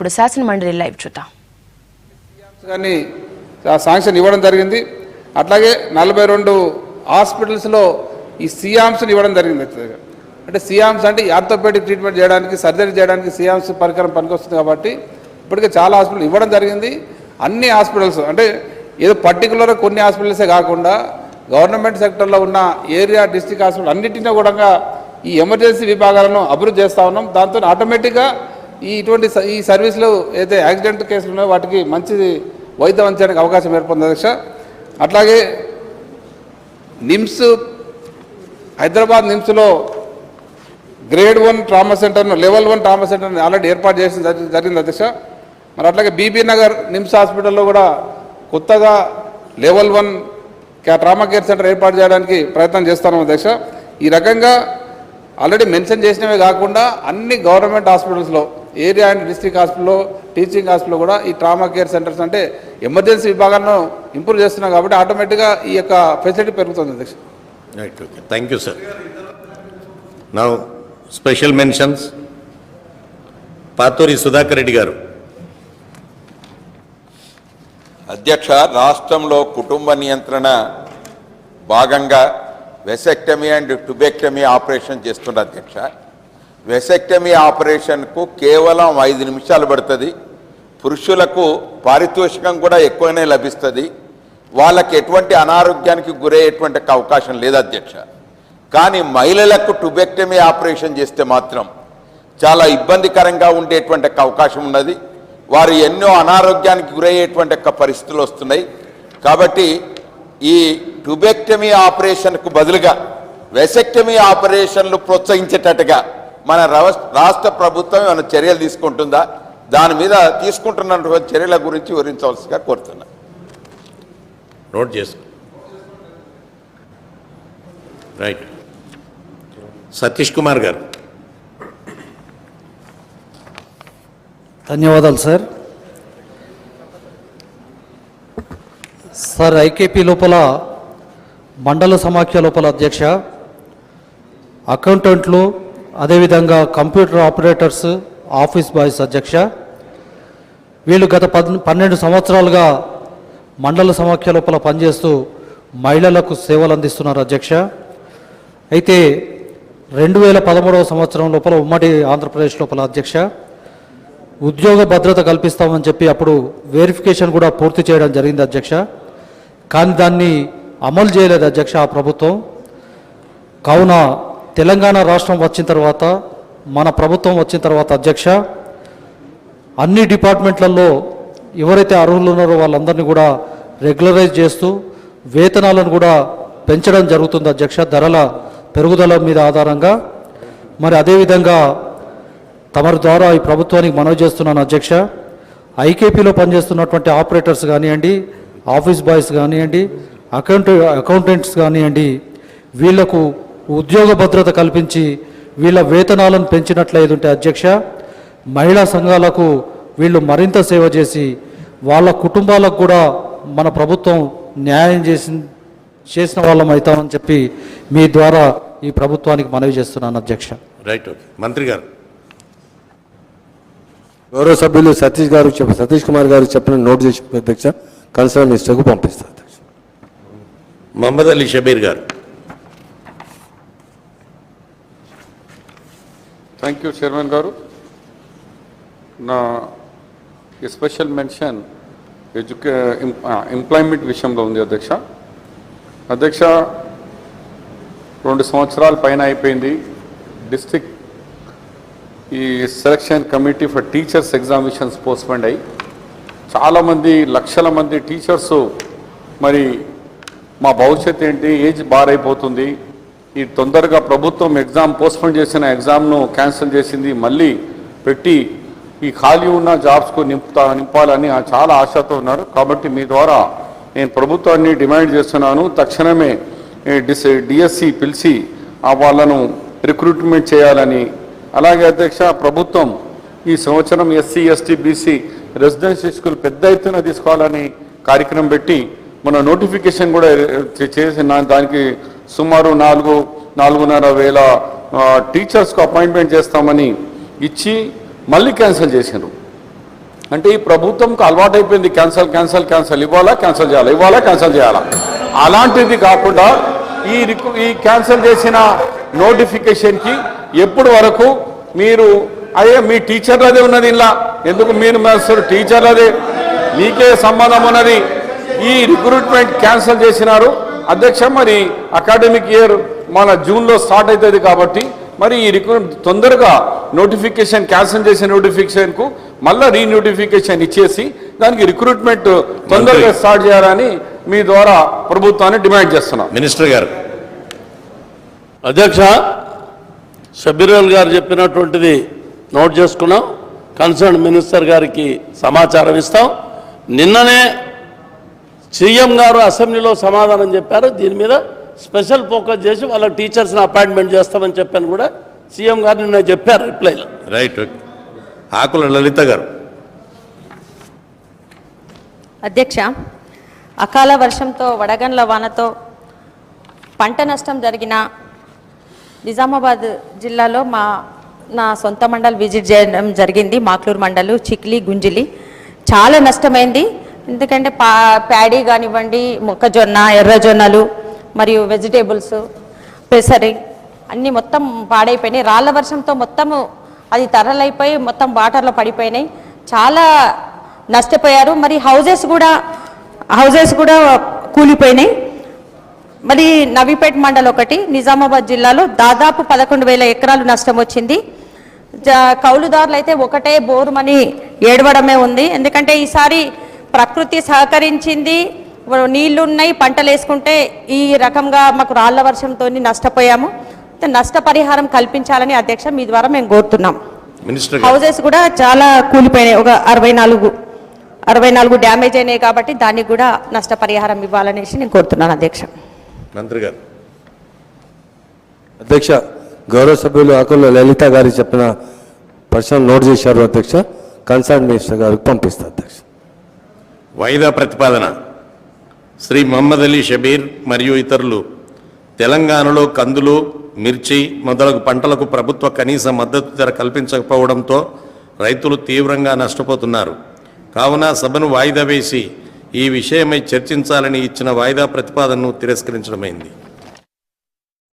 ఇప్పుడు శాసనమండలి లైవ్ చూద్దాం. కానీ శాంక్షన్ ఇవ్వడం జరిగింది. అట్లాగే 42 హాస్పిటల్స్లో ఈ సియామ్స్ని ఇవ్వడం జరిగింది. అంటే సియామ్స్ అంటే ఆర్థోపెడిక్ ట్రీట్మెంట్ చేయడానికి, సర్జరీ చేయడానికి సియామ్స్ పరికరం పనికొస్తుంది కాబట్టి ఇప్పటికే చాలా హాస్పిటల్ ఇవ్వడం జరిగింది. అన్ని హాస్పిటల్స్ అంటే ఏదో పర్టికులర్గా కొన్ని హాస్పిటల్సే కాకుండా గవర్నమెంట్ సెక్టర్లో ఉన్న ఏరియా డిస్ట్రిక్ట్ హాస్పిటల్ అన్నింటినీ కూడా ఈ ఎమర్జెన్సీ విభాగాలను అభివృద్ధి చేస్తూ ఉన్నాం. దాంతో ఆటోమేటిక్గా ఈ సర్వీసులు ఏదైతే యాక్సిడెంట్ కేసులు ఉన్నాయో వాటికి మంచి వైద్యం అందించడానికి అవకాశం ఏర్పడింది అధ్యక్ష. అట్లాగే నిమ్స్ హైదరాబాద్ నిమ్స్లో గ్రేడ్ 1 ట్రామా సెంటర్ను లెవెల్ 1 ట్రామా సెంటర్ని ఆల్రెడీ ఏర్పాటు చేసి జరిగింది అధ్యక్ష. మరి అట్లాగే బీబీ నగర్ నిమ్స్ హాస్పిటల్లో కూడా కొత్తగా లెవెల్ 1 ట్రామా కేర్ సెంటర్ ఏర్పాటు చేయడానికి ప్రయత్నం చేస్తాను అధ్యక్ష. ఈ రకంగా ఆల్రెడీ మెన్షన్ చేసినవే కాకుండా అన్ని గవర్నమెంట్ హాస్పిటల్స్లో ఏరియా అండ్ డిస్ట్రిక్ట్ హాస్పిటల్లో టీచింగ్ హాస్పిటల్లో కూడా ఈ ట్రామా కేర్ సెంటర్స్ అంటే ఎమర్జెన్సీ విభాగాలను ఇంప్రూవ్ చేస్తున్నాం కాబట్టి ఆటోమేటిక్గా ఈ యొక్క ఫెసిలిటీ పెరుగుతుంది అధ్యక్ష. Right, okay, thank you sir. Now special mentions Pathuri Sudhakar Reddy గారు. అధ్యక్ష, రాష్ట్రంలో కుటుంబ నియంత్రణ భాగంగా వెసెక్టమీ అండ్ ట్యూబెక్టమీ ఆపరేషన్ చేస్తున్నారు అధ్యక్ష. వెసెక్టమీ ఆపరేషన్కు కేవలం 5 నిమిషాలు పడుతుంది. పురుషులకు పారితోషికం కూడా ఎక్కువనే లభిస్తుంది. వాళ్ళకి ఎటువంటి అనారోగ్యానికి గురయ్యేటువంటి అవకాశం లేదు అధ్యక్ష. కానీ మహిళలకు ట్యూబెక్టమీ ఆపరేషన్ చేస్తే మాత్రం చాలా ఇబ్బందికరంగా ఉండేటువంటి అవకాశం ఉన్నది. వారు ఎన్నో అనారోగ్యానికి గురయ్యేటువంటి పరిస్థితులు వస్తున్నాయి. కాబట్టి ఈ ట్యూబెక్టమీ ఆపరేషన్కు బదులుగా వెసెక్టమీ ఆపరేషన్లు ప్రోత్సహించేటట్టుగా మన రాష్ట్ర ప్రభుత్వం ఏమైనా చర్యలు తీసుకుంటుందా? దాని మీద తీసుకుంటున్నటువంటి చర్యల గురించి వివరించవలసిగా కోరుతున్నా. నోట్ చేసుకో. రైట్, సతీష్ కుమార్ గారు. ధన్యవాదాలు సార్. సార్, ఐకేపీ లోపల మండల సమాఖ్య లోపల అధ్యక్ష అకౌంటెంట్లు, అదేవిధంగా కంప్యూటర్ ఆపరేటర్స్, ఆఫీస్ బాయ్స్ అధ్యక్ష, వీళ్ళు గత 12 సంవత్సరాలుగా మండల సమాఖ్య లోపల పనిచేస్తూ మహిళలకు సేవలు అందిస్తున్నారు అధ్యక్ష. అయితే 2013వ సంవత్సరం లోపల ఉమ్మడి ఆంధ్రప్రదేశ్ లోపల అధ్యక్ష ఉద్యోగ భద్రత కల్పిస్తామని చెప్పి అప్పుడు వెరిఫికేషన్ కూడా పూర్తి చేయడం జరిగింది అధ్యక్ష. కానీ దాన్ని అమలు చేయలేదు అధ్యక్ష ఆ ప్రభుత్వం. కావున తెలంగాణ రాష్ట్రం వచ్చిన తర్వాత, మన ప్రభుత్వం వచ్చిన తర్వాత అధ్యక్ష అన్ని డిపార్ట్మెంట్లలో ఎవరైతే అర్హులు ఉన్నారో వాళ్ళందరినీ కూడా రెగ్యులరైజ్ చేస్తూ వేతనాలను కూడా పెంచడం జరుగుతుంది అధ్యక్ష, ధరల పెరుగుదల మీద ఆధారంగా. మరి అదేవిధంగా తమరి ద్వారా ఈ ప్రభుత్వానికి మనవి చేస్తున్నాను అధ్యక్ష, ఐకేపీలో పనిచేస్తున్నటువంటి ఆపరేటర్స్ కానివ్వండి, ఆఫీస్ బాయ్స్ కానివ్వండి, అకౌంటెంట్స్ కానివ్వండి, వీళ్లకు ఉద్యోగ భద్రత కల్పించి వీళ్ళ వేతనాలను పెంచినట్లయితే అధ్యక్ష మహిళా సంఘాలకు వీళ్ళు మరింత సేవ చేసి వాళ్ళ కుటుంబాలకు కూడా మన ప్రభుత్వం న్యాయం చేసిన వాళ్ళం అవుతామని చెప్పి మీ ద్వారా ఈ ప్రభుత్వానికి మనవి చేస్తున్నాను అధ్యక్ష. రైట్, ఓకే, మంత్రి గారు. గౌరవ సభ్యులు సతీష్ కుమార్ గారు చెప్పిన నోట్ చేసి అధ్యక్ష కన్సర్న్ మినిస్టర్కు పంపిస్తారు అధ్యక్ష. మహమ్మద్ అలీ షబీర్ గారు. థ్యాంక్ యూ చైర్మన్ గారు. నా స్పెషల్ మెన్షన్ ఎంప్లాయ్మెంట్ విషయంలో ఉంది అధ్యక్ష. 2 సంవత్సరాల పైన అయిపోయింది. డిస్ట్రిక్ట్ ఈ selection committee for teachers examinations postpone అయ్యి చాలామంది లక్షల మంది టీచర్సు మరి మా భవిష్యత్ ఏంటి, ఏజ్ బారైపోతుంది, ఈ తొందరగా ప్రభుత్వం ఎగ్జామ్ పోస్ట్పోన్ చేసిన ఎగ్జామ్ను క్యాన్సిల్ చేసింది, మళ్ళీ పెట్టి ఈ ఖాళీ ఉన్న జాబ్స్కు నింపాలని చాలా ఆశతో ఉన్నారు. కాబట్టి మీ ద్వారా నేను ప్రభుత్వాన్ని డిమాండ్ చేస్తున్నాను, తక్షణమే డిఎస్సి పిలిచి వాళ్ళను రిక్రూట్మెంట్ చేయాలని. అలాగే అధ్యక్ష, ప్రభుత్వం ఈ సంవత్సరం SC ST BC residential school పెద్ద ఎత్తున తీసుకోవాలని కార్యక్రమం పెట్టి మన నోటిఫికేషన్ కూడా చేసి దానికి సుమారు 4,500 టీచర్స్కు అపాయింట్మెంట్ చేస్తామని ఇచ్చి మళ్ళీ క్యాన్సిల్ చేశారు. అంటే ఈ ప్రభుత్వంకు అలవాటైపోయింది క్యాన్సల్ క్యాన్సల్ క్యాన్సల్, ఇవ్వాలా క్యాన్సల్ చేయాలా, ఇవ్వాలా క్యాన్సల్ చేయాలా. అలాంటిది కాకుండా ఈ క్యాన్సల్ చేసిన నోటిఫికేషన్కి ఎప్పుడు వరకు మీరు అయ్యే మీ టీచర్లదే ఉన్నది ఇలా, ఎందుకు మీరు మాస్టర్ టీచర్లదే మీకే సంబంధం ఉన్నది. ఈ రిక్రూట్మెంట్ క్యాన్సల్ చేసినారు అధ్యక్ష. మరి అకాడమిక్ ఇయర్ మన జూన్లో స్టార్ట్ అవుతుంది కాబట్టి మరి ఈ తొందరగా నోటిఫికేషన్ క్యాన్సిల్ చేసే నోటిఫికేషన్కు మళ్ళీ రీనోటిఫికేషన్ ఇచ్చేసి దానికి రిక్రూట్మెంట్ తొందరగా స్టార్ట్ చేయాలని మీ ద్వారా ప్రభుత్వాన్ని డిమాండ్ చేస్తున్నాం. మినిస్టర్ గారు. అధ్యక్ష, షబీర్ గారు చెప్పినటువంటిది నోట్ చేసుకున్నాం. కన్సర్న్ మినిస్టర్ గారికి సమాచారం ఇస్తాం. నిన్ననే సీఎం గారు అసెంబ్లీలో సమాధానం చెప్పారు. దీని మీద స్పెషల్ ఫోకస్ చేసి వాళ్ళ టీచర్స్ని అపాయింట్మెంట్ చేస్తామని చెప్పాను కూడా సీఎం గారు నిన్న చెప్పారు రిప్లైలో. రైట్. ఆకుల లలిత గారు. అధ్యక్ష, అకాల వర్షంతో వడగండ్ల వానతో పంట నష్టం జరిగిన నిజామాబాద్ జిల్లాలో నా సొంత మండల్ విజిట్ చేయడం జరిగింది. మాక్లూరు మండలు, చిక్లి, గుంజిలి చాలా నష్టమైంది. ఎందుకంటే ప్యాడీ కానివ్వండి, మొక్కజొన్న, ఎర్రజొన్నలు మరియు వెజిటేబుల్స్, పెసరి అన్నీ మొత్తం పాడైపోయినాయి. రాళ్ల వర్షంతో మొత్తము అది తరలైపోయి మొత్తం వాటర్లో పడిపోయినాయి. చాలా నష్టపోయారు. మరి హౌజెస్ కూడా కూలిపోయినాయి. మరి నవీపేట్ మండల్ ఒకటి నిజామాబాద్ జిల్లాలో దాదాపు 11,000 ఎకరాలు నష్టం వచ్చింది. కౌలుదారులు అయితే ఒకటే బోరుమని ఏడవడమే ఉంది. ఎందుకంటే ఈసారి ప్రకృతి సహకరించింది, నీళ్లున్నాయి, పంటలు వేసుకుంటే ఈ రకంగా మాకు రాళ్ల వర్షంతో నష్టపోయాము. నష్టపరిహారం కల్పించాలని అధ్యక్ష మీ ద్వారా మేము కోరుతున్నాం. హౌజెస్ కూడా చాలా కూలిపోయినాయి. ఒక 64 డ్యామేజ్ అయినాయి కాబట్టి దానికి కూడా నష్టపరిహారం ఇవ్వాలనేసి నేను కోరుతున్నాను అధ్యక్ష. మంత్రి గారు. అధ్యక్ష, గౌరవ సభ్యులు ఆకుల లలిత గారు చెప్పిన ప్రశ్న నోట్ చేశారు అధ్యక్ష. కన్సర్న్ మినిస్టర్ గారికి పంపిస్తారు అధ్యక్ష. వాయిదా ప్రతిపాదన. శ్రీ మహమ్మద్ అలీ షబీర్ మరియు ఇతరులు తెలంగాణలో కందులు, మిర్చి మొదలగు పంటలకు ప్రభుత్వ కనీస మద్దతు ధర కల్పించకపోవడంతో రైతులు తీవ్రంగా నష్టపోతున్నారు. కావున సభను వాయిదా వేసి ఈ విషయమై చర్చించాలని ఇచ్చిన వాయిదా ప్రతిపాదనను తిరస్కరించడమైంది.